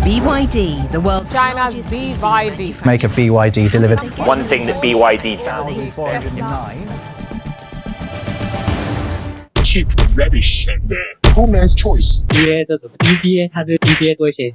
BYD, the world's China's largest BYD. Make a BYD delivered. One thing that BYD does. 1409. cheap rubbish and poor man's choice. DBA 这种 DBA 它对 DBA 多一些。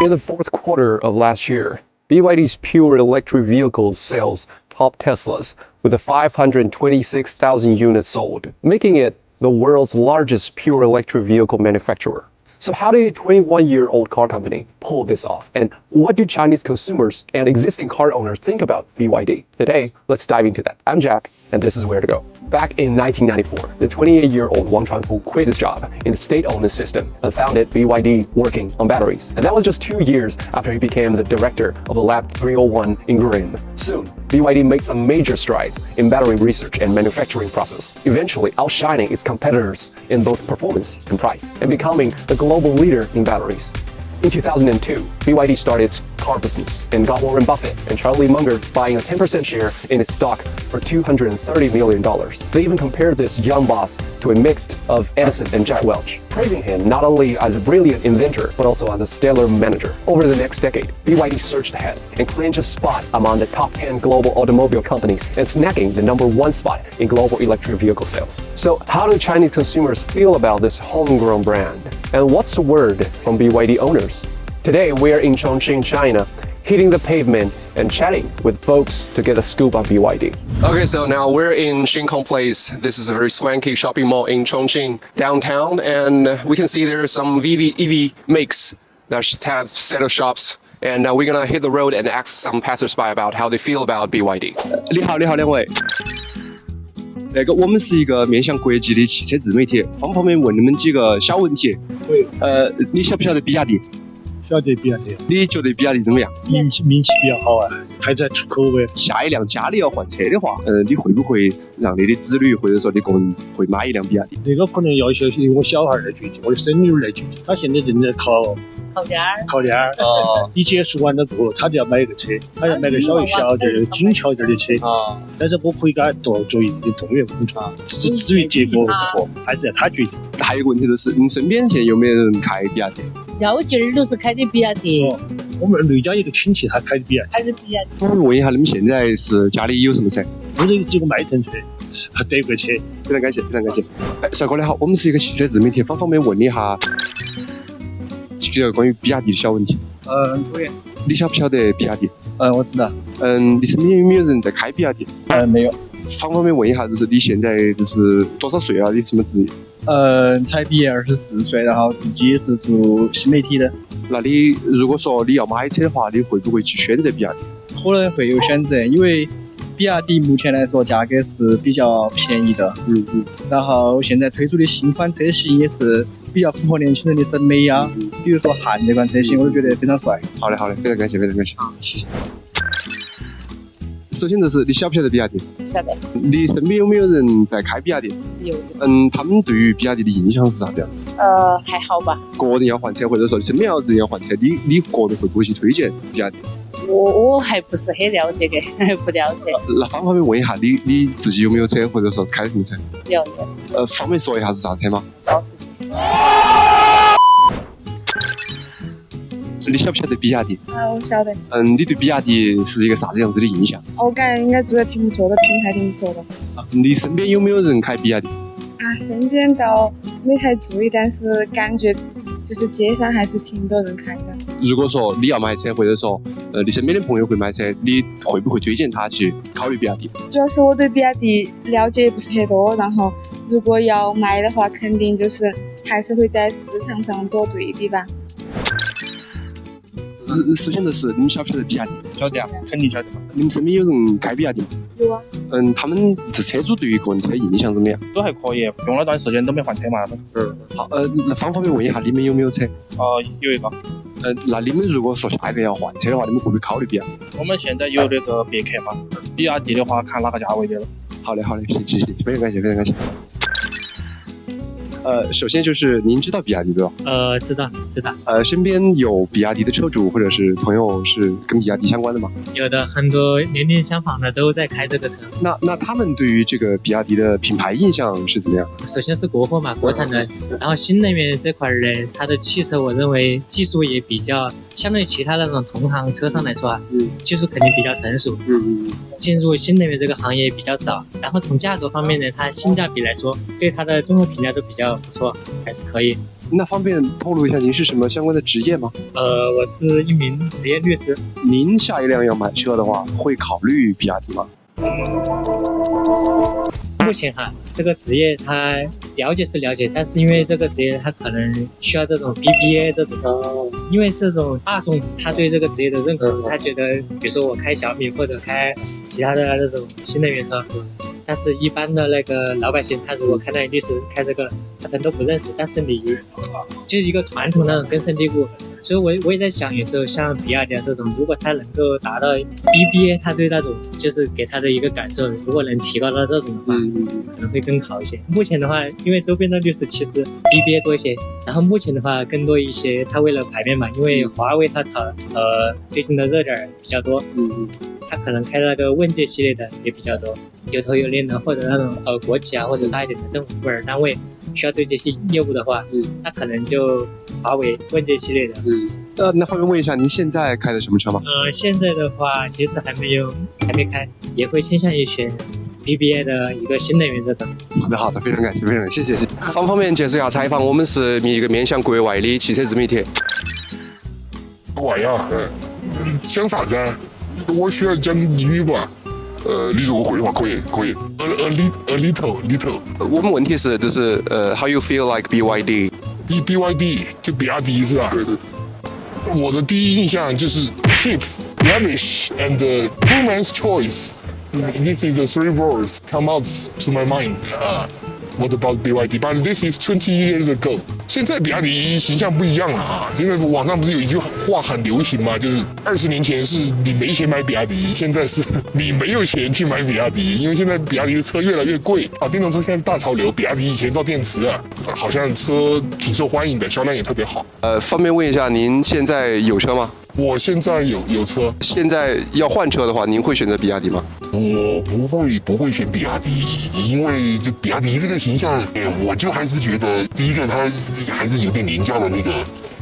In the fourth quarter of last year, BYD's pure electric vehicles sales topped Tesla's with 526,000 units sold, making it the world's largest pure electric vehicle manufacturer. So how did a 21-year-old car company pull this off? And what do Chinese consumers and existing car owners think about BYD? Today, let's dive into that. I'm Jack, and this is Where to Go. Back in 1994, the 28-year-old Wang Chuanfu quit his job in the state-owned system and founded BYD working on batteries. And that was just 2 years after he became the director of the Lab 301 in Gurin. Soon, BYD made some major strides in battery research and manufacturing process, eventually outshining its competitors in both performance and price, and becoming the global leader in batteries. In 2002, BYD started its car business and got Warren Buffett and Charlie Munger buying a 10% share in its stock for $230 million. They even compared this young boss to a mix of Edison and Jack Welch, praising him not only as a brilliant inventor, but also as a stellar manager. Over the next decade, BYD surged ahead and clinched a spot among the top 10 global automobile companies and snagging the #1 spot in global electric vehicle sales. So how do Chinese consumers feel about this homegrown brand? And what's the word from BYD owners? Today, we're in Chongqing, China, hitting the pavement and chatting with folks to get a scoop on BYD. Okay, so now we're in Xingkong Place. This is a very swanky shopping mall in Chongqing downtown, and we can see there are some EV makes that have set of shops. And we're gonna hit the road and ask some passersby about how they feel about BYD. 你好，两位。我们是一个面向国际的汽车自媒体，方便问你们几个小问题？你晓不晓得比亚迪？晓得比亚迪。你觉得比亚迪怎么样？名气比较好啊，还在出口呗。下一辆家里要换车的话，你会不会让你的子女或者说你个人会买一辆比亚迪？那个可能要求我小孩来决定，我的孙女来决定。他现在正在考驾。你结束完了过后，他就要买一个车，他要买个稍微小点的、紧俏点的车。但是我可以给他做一定的动员工作。至于结果如何，还是要他决定。还有一个问题就是，你身边现在有没有人开比亚迪？绕劲儿都是开的比亚迪。我们内家一个亲戚他开的比亚迪。我问一下，你们现在是家里有什么车？我这几个迈腾车，德国车。非常感谢。帅哥你好，我们是一个汽车自媒体，方便问你一下几个关于比亚迪的小问题。可以。你晓不晓得比亚迪？我知道。你身边有没有人在开比亚迪？没有。方便问一下，就是你现在就是多少岁了？你什么职业？才毕业24岁，然后自己是做新媒体的。那你如果说你要买车的话，你会不会去选择比亚迪？可能会有选择，因为比亚迪目前来说价格是比较便宜的。然后现在推出的新款车型也是比较符合年轻人的审美啊。比如说汉这款车型，我都觉得非常帅。好的，非常感谢。谢谢。首先就是你晓不晓得比亚迪？晓得。你身边有没有人在开比亚迪？有。他们对于比亚迪的印象是啥子样子？还好吧。个人要换车，或者说身边人要换车，你个人会不会去推荐比亚迪？我还不是很了解的，不了解。那方便问一下，你自己有没有车，或者说开的什么车？有。方便说一下是啥车吗？保时捷。你晓不晓得比亚迪？我晓得。你对比亚迪是一个啥子样子的印象？我感觉应该做得挺不错的，品牌挺不错的。你身边有没有人开比亚迪？身边倒没太注意，但是感觉就是街上还是挺多人开的。如果说你要买车，或者说你身边的朋友会买车，你会不会推荐他去考虑比亚迪？主要是我对比亚迪了解也不是很多，然后如果要买的话，肯定就是还是会在市场上多对比吧。首先就是你们晓不晓得比亚迪？晓得啊，肯定晓得。你们身边有人开比亚迪吗？有啊。他们这车主对于个人车印象怎么样？都还可以，用了段时间都没换车嘛。好，那方便问一下，你们有没有车？有一个。那你们如果说下一个要换车的话，你们会不会考虑比亚迪？我们现在有那个别克嘛，比亚迪的话看哪个价位的了。好的，谢谢，非常感谢。首先就是您知道比亚迪对吧？知道。身边有比亚迪的车主或者是朋友是跟比亚迪相关的吗？有的，很多年龄相仿的都在开这个车。那他们对于这个比亚迪的品牌印象是怎么样？首先是国货嘛，国产的。然后新能源这块呢，它的汽车我认为技术也比较相对于其他那种同行车商来说啊，技术肯定比较成熟，进入新能源这个行业比较早，然后从价格方面呢，它性价比来说，对它的综合评价都比较不错，还是可以。那方便透露一下您是什么相关的职业吗？我是一名职业律师。您下一辆要买车的话，会考虑比亚迪吗？目前哈，这个职业他了解是了解，但是因为这个职业他可能需要这种 BBA 这种，因为这种大众他对这个职业的认可，他觉得比如说我开小米或者开其他的那种新能源车，但是一般的那个老百姓他如果看到律师开这个，他可能都不认识，但是你就是一个传统那种根深蒂固。所以我也在想，有时候像比亚迪这种，如果它能够达到 BBA， 它对那种就是给他的一个感受，如果能提高到这种的话，可能会更好一些。目前的话，因为周边的律师其实 BBA 多一些，然后目前的话更多一些，它为了牌面嘛，因为华为它最近的热点比较多，它可能开那个问界系列的也比较多，有头有脸的或者那种国企啊或者大一点的政府部门单位需要对这些业务的话，它可能就华为问界系列的。那方便问一下，您现在开的什么车吗？现在的话，其实还没开，也会倾向于选 BBA 的一个新能源这种。好的，非常感谢，谢谢。方便介绍一下采访，我们是一个面向国外的汽车自媒体。我呀，讲啥子啊？我需要讲英语吧？你如果会的话，可以。A little。我们问题是就是 ，How you feel like BYD？BYD 就比亚迪是吧？对。我的第一印象就是 cheap, rubbish, and poor man's choice. This is the three words come out to my mind. What about BYD? But this is 20 years ago. 现在比亚迪形象不一样了啊！现在网上不是有一句话很流行吗？就是20年前是你没钱买比亚迪，现在是你没有钱去买比亚迪，因为现在比亚迪的车越来越贵啊，电动车现在是大潮流。比亚迪以前造电池啊，好像车挺受欢迎的，销量也特别好。方便问一下，您现在有车吗？我现在有车。现在要换车的话，您会选择比亚迪吗？我不会选比亚迪，因为就比亚迪这个形象，我就还是觉得第一个它还是有点廉价的那个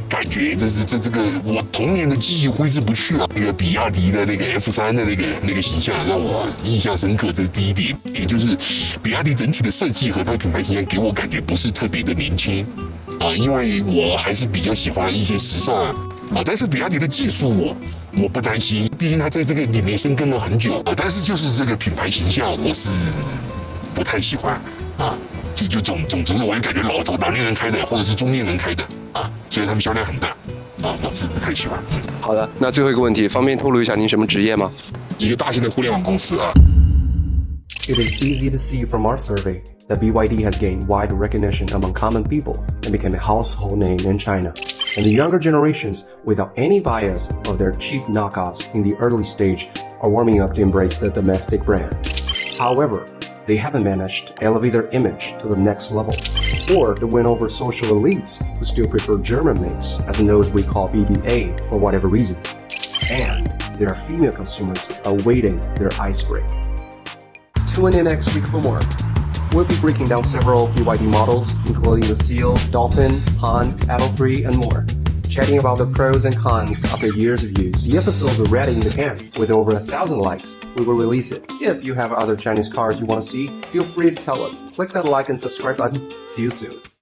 感觉，这个我童年的记忆挥之不去啊。那个比亚迪的那个 F3的那个形象让我印象深刻，这是第一点。也就是比亚迪整体的设计和它的品牌形象给我感觉不是特别的年轻啊，因为我还是比较喜欢一些时尚啊，但是比亚迪的技术我不担心，毕竟它在这个里面深耕了很久啊。但是就是这个品牌形象我是不太喜欢啊，就总之我也感觉老年人开的或者是中年人开的啊，所以他们销量很大啊，我是不太喜欢。好的，那最后一个问题，方便透露一下您什么职业吗？一个大型的互联网公司啊。It is easy to see from our survey that BYD has gained wide recognition among common people and became a household name in China. And the younger generations, without any bias of their cheap knockoffs in the early stage, are warming up to embrace the domestic brand. However, they haven't managed to elevate their image to the next level, or to win over social elites who still prefer German names, as in those we call BBA for whatever reasons. And there are female consumers awaiting their ice break. Tune in next week for more. We'll be breaking down several BYD models, including the Seal, Dolphin, Han, Atto 3, and more. Chatting about the pros and cons after years of use. The episode's already in the can. With over 1,000 likes, we will release it. If you have other Chinese cars you want to see, feel free to tell us. Click that like and subscribe button. See you soon.